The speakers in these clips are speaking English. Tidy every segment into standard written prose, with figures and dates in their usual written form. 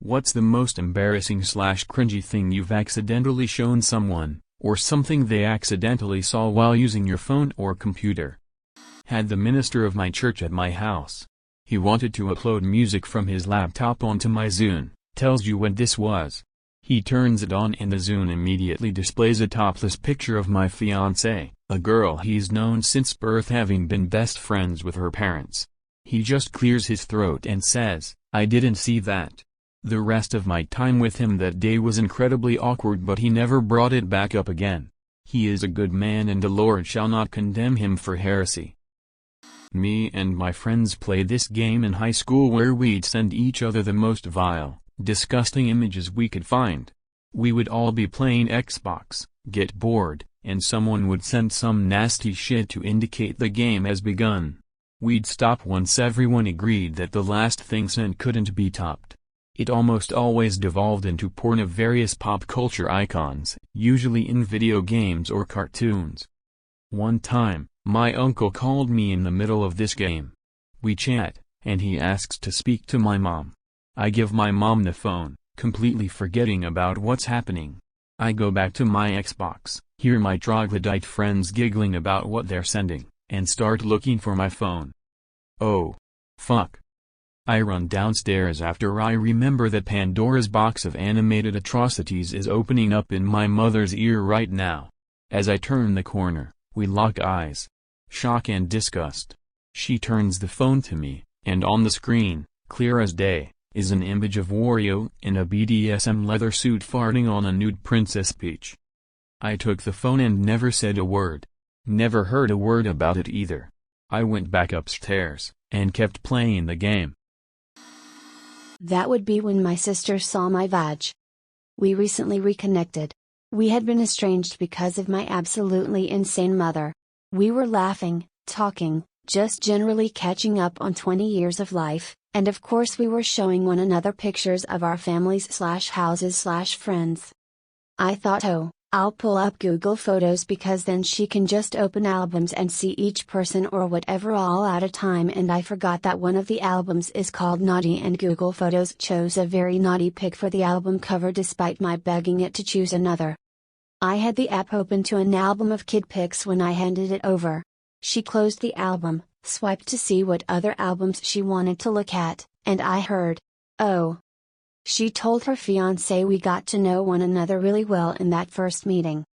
What's the most embarrassing / cringy thing you've accidentally shown someone, or something they accidentally saw while using your phone or computer? Had the minister of my church at my house. He wanted to upload music from his laptop onto my Zune. Tells you what this was. He turns it on and the Zune immediately displays a topless picture of my fiancée, a girl he's known since birth, having been best friends with her parents. He just clears his throat and says, "I didn't see that." The rest of my time with him that day was incredibly awkward, but he never brought it back up again. He is a good man and the Lord shall not condemn him for heresy. Me and my friends played this game in high school where we'd send each other the most vile, disgusting images we could find. We would all be playing Xbox, get bored, and someone would send some nasty shit to indicate the game has begun. We'd stop once everyone agreed that the last thing sent couldn't be topped. It almost always devolved into porn of various pop culture icons, usually in video games or cartoons. One time, my uncle called me in the middle of this game. We chat, and he asks to speak to my mom. I give my mom the phone, completely forgetting about what's happening. I go back to my Xbox, hear my troglodyte friends giggling about what they're sending, and start looking for my phone. Oh. Fuck. I run downstairs after I remember that Pandora's box of animated atrocities is opening up in my mother's ear right now. As I turn the corner, we lock eyes. Shock and disgust. She turns the phone to me, and on the screen, clear as day, is an image of Wario in a BDSM leather suit farting on a nude Princess Peach. I took the phone and never said a word. Never heard a word about it either. I went back upstairs, and kept playing the game. That would be when my sister saw my vag. We recently reconnected. We had been estranged because of my absolutely insane mother. We were laughing, talking, just generally catching up on 20 years of life, and of course we were showing one another pictures of our families / houses / friends. I thought, oh, I'll pull up Google Photos because then she can just open albums and see each person or whatever all at a time, and I forgot that one of the albums is called Naughty and Google Photos chose a very naughty pic for the album cover despite my begging it to choose another. I had the app open to an album of kid pics when I handed it over. She closed the album, swiped to see what other albums she wanted to look at, and I heard, "Oh." She told her fiancé we got to know one another really well in that first meeting.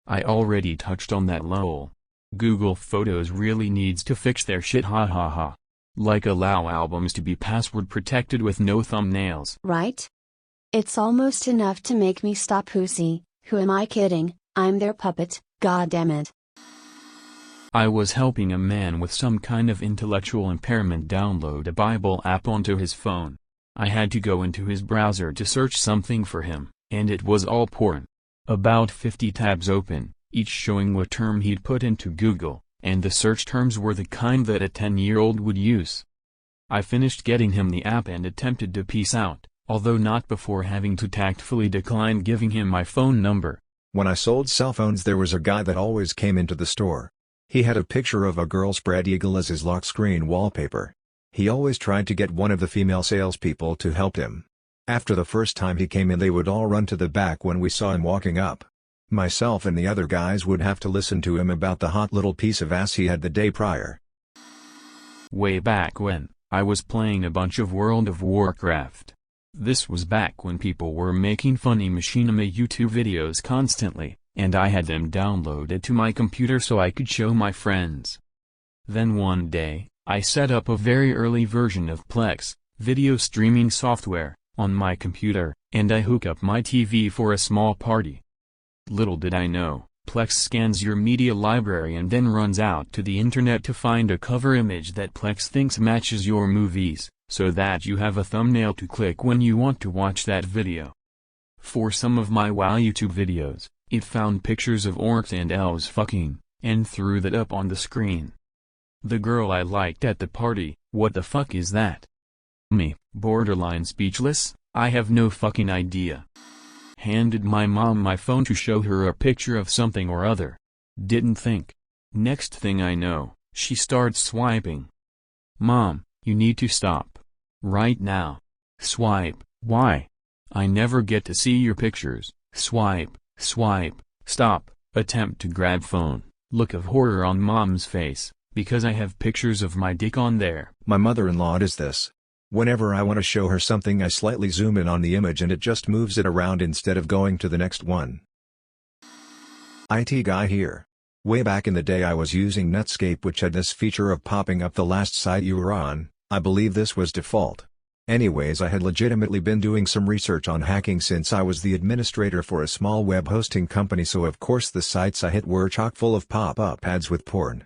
I already touched on that lol. Google Photos really needs to fix their shit, ha ha ha. Like allow albums to be password protected with no thumbnails. Right? It's almost enough to make me stop. Who am I kidding? I'm their puppet, goddammit. I was helping a man with some kind of intellectual impairment download a Bible app onto his phone. I had to go into his browser to search something for him, and it was all porn. About 50 tabs open, each showing what term he'd put into Google, and the search terms were the kind that a 10-year-old would use. I finished getting him the app and attempted to peace out, although not before having to tactfully decline giving him my phone number. When I sold cell phones, there was a guy that always came into the store. He had a picture of a girl spread eagle as his lock screen wallpaper. He always tried to get one of the female salespeople to help him. After the first time he came in, they would all run to the back when we saw him walking up. Myself and the other guys would have to listen to him about the hot little piece of ass he had the day prior. Way back when, I was playing a bunch of World of Warcraft. This was back when people were making funny machinima YouTube videos constantly, and I had them downloaded to my computer so I could show my friends. Then one day, I set up a very early version of Plex, video streaming software, on my computer, and I hook up my TV for a small party. Little did I know, Plex scans your media library and then runs out to the internet to find a cover image that Plex thinks matches your movies, so that you have a thumbnail to click when you want to watch that video. For some of my WoW YouTube videos, it found pictures of orcs and elves fucking, and threw that up on the screen. The girl I liked at the party, what the fuck is that? Me, borderline speechless, I have no fucking idea. Handed my mom my phone to show her a picture of something or other. Didn't think. Next thing I know, she starts swiping. Mom, you need to stop. Right now. Swipe, why? I never get to see your pictures. Swipe, swipe, stop, attempt to grab phone, look of horror on mom's face, because I have pictures of my dick on there. My mother-in-law does this. Whenever I want to show her something I slightly zoom in on the image and it just moves it around instead of going to the next one. IT guy here. Way back in the day I was using Netscape, which had this feature of popping up the last site you were on. I believe this was default. Anyways, I had legitimately been doing some research on hacking since I was the administrator for a small web hosting company, so of course the sites I hit were chock full of pop-up ads with porn.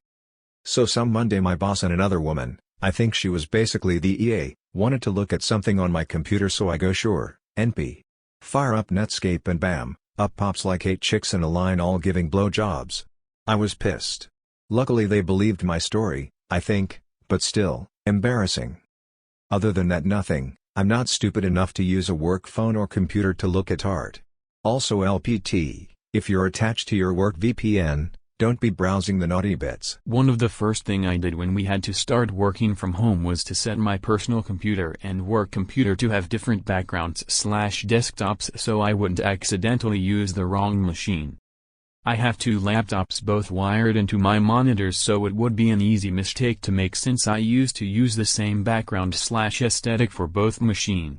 So some Monday my boss and another woman, I think she was basically the EA, wanted to look at something on my computer, so I go sure, NP. Fire up Netscape and bam, up pops like 8 chicks in a line all giving blowjobs. I was pissed. Luckily they believed my story, I think, but still, embarrassing. Other than that, nothing. I'm not stupid enough to use a work phone or computer to look at art. Also LPT, if you're attached to your work VPN, don't be browsing the naughty bits. One of the first thing I did when we had to start working from home was to set my personal computer and work computer to have different backgrounds/desktops so I wouldn't accidentally use the wrong machine. I have 2 laptops both wired into my monitors, so it would be an easy mistake to make since I used to use the same background/aesthetic for both machines.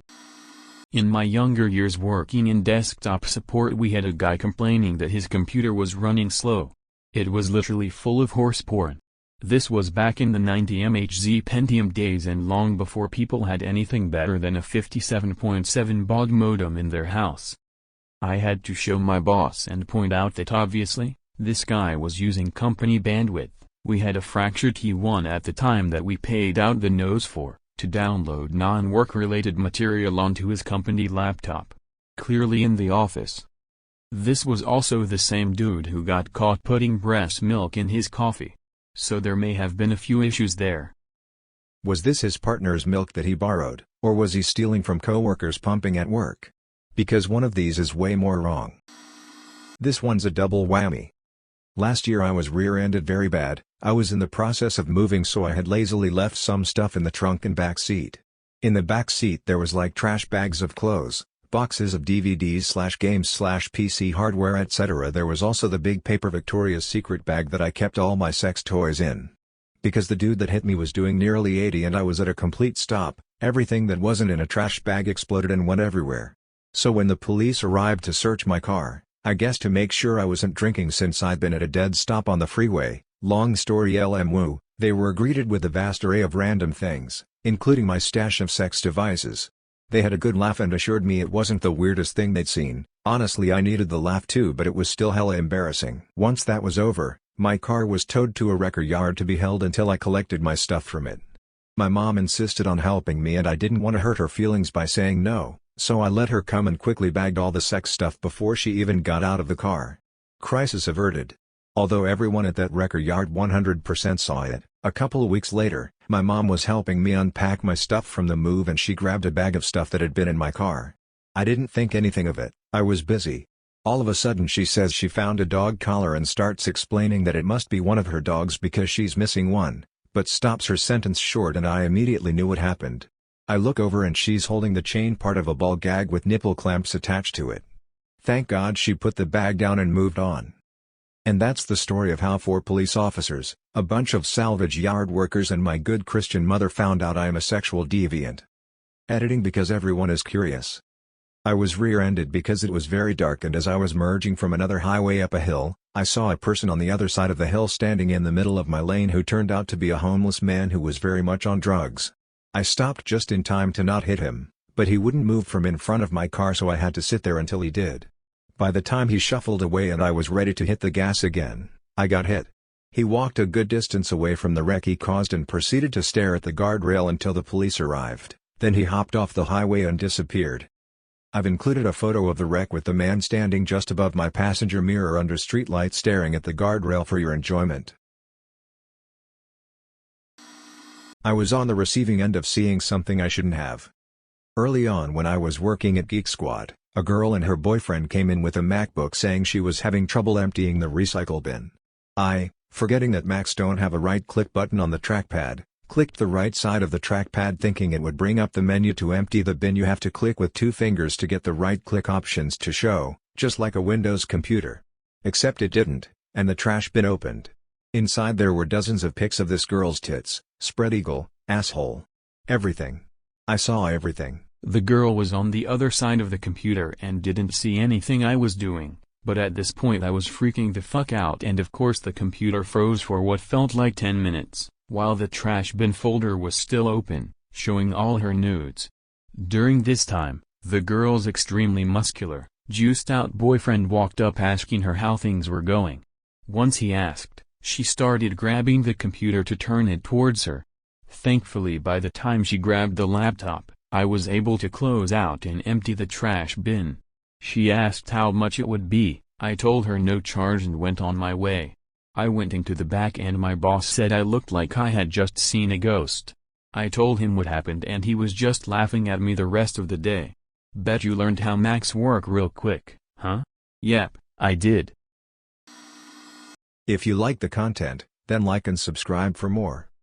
In my younger years working in desktop support, we had a guy complaining that his computer was running slow. It was literally full of horse porn. This was back in the 90 MHz Pentium days and long before people had anything better than a 57.7 baud modem in their house. I had to show my boss and point out that obviously, this guy was using company bandwidth. We had a fractured T1 at the time that we paid out the nose for, to download non-work related material onto his company laptop. Clearly in the office. This was also the same dude who got caught putting breast milk in his coffee. So there may have been a few issues there. Was this his partner's milk that he borrowed, or was he stealing from coworkers pumping at work? Because one of these is way more wrong. This one's a double whammy. Last year I was rear-ended very bad. I was in the process of moving, so I had lazily left some stuff in the trunk and back seat. In the back seat there was like trash bags of clothes, boxes of DVDs/games/PC hardware, etc. There was also the big paper Victoria's Secret bag that I kept all my sex toys in. Because the dude that hit me was doing nearly 80 and I was at a complete stop, everything that wasn't in a trash bag exploded and went everywhere. So when the police arrived to search my car, I guess to make sure I wasn't drinking since I'd been at a dead stop on the freeway, long story LMWO, they were greeted with a vast array of random things, including my stash of sex devices. They had a good laugh and assured me it wasn't the weirdest thing they'd seen. Honestly, I needed the laugh too, but it was still hella embarrassing. Once that was over, my car was towed to a record yard to be held until I collected my stuff from it. My mom insisted on helping me and I didn't want to hurt her feelings by saying no. So I let her come and quickly bagged all the sex stuff before she even got out of the car. Crisis averted. Although everyone at that record yard 100% saw it, a couple weeks later, my mom was helping me unpack my stuff from the move and she grabbed a bag of stuff that had been in my car. I didn't think anything of it, I was busy. All of a sudden she says she found a dog collar and starts explaining that it must be one of her dogs because she's missing one, but stops her sentence short and I immediately knew what happened. I look over and she's holding the chain part of a ball gag with nipple clamps attached to it. Thank God she put the bag down and moved on. And that's the story of how 4 police officers, a bunch of salvage yard workers and my good Christian mother found out I am a sexual deviant. Editing because everyone is curious. I was rear-ended because it was very dark and as I was merging from another highway up a hill, I saw a person on the other side of the hill standing in the middle of my lane who turned out to be a homeless man who was very much on drugs. I stopped just in time to not hit him, but he wouldn't move from in front of my car, so I had to sit there until he did. By the time he shuffled away and I was ready to hit the gas again, I got hit. He walked a good distance away from the wreck he caused and proceeded to stare at the guardrail until the police arrived, then he hopped off the highway and disappeared. I've included a photo of the wreck with the man standing just above my passenger mirror under streetlights staring at the guardrail for your enjoyment. I was on the receiving end of seeing something I shouldn't have. Early on when I was working at Geek Squad, a girl and her boyfriend came in with a MacBook saying she was having trouble emptying the recycle bin. I, forgetting that Macs don't have a right-click button on the trackpad, Clicked the right side of the trackpad thinking it would bring up the menu to empty the bin. You have to click with 2 fingers to get the right click options to show, just like a Windows computer. Except it didn't, and the trash bin opened. Inside there were dozens of pics of this girl's tits, spread eagle, asshole. Everything. I saw everything. The girl was on the other side of the computer and didn't see anything I was doing, but at this point I was freaking the fuck out, and of course the computer froze for what felt like 10 minutes, while the trash bin folder was still open, showing all her nudes. During this time, the girl's extremely muscular, juiced-out boyfriend walked up asking her how things were going. Once he asked, she started grabbing the computer to turn it towards her. Thankfully by the time she grabbed the laptop, I was able to close out and empty the trash bin. She asked how much it would be. I told her no charge and went on my way. I went into the back and my boss said I looked like I had just seen a ghost. I told him what happened and he was just laughing at me the rest of the day. Bet you learned how Macs work real quick, huh? Yep, I did. If you like the content, then like and subscribe for more.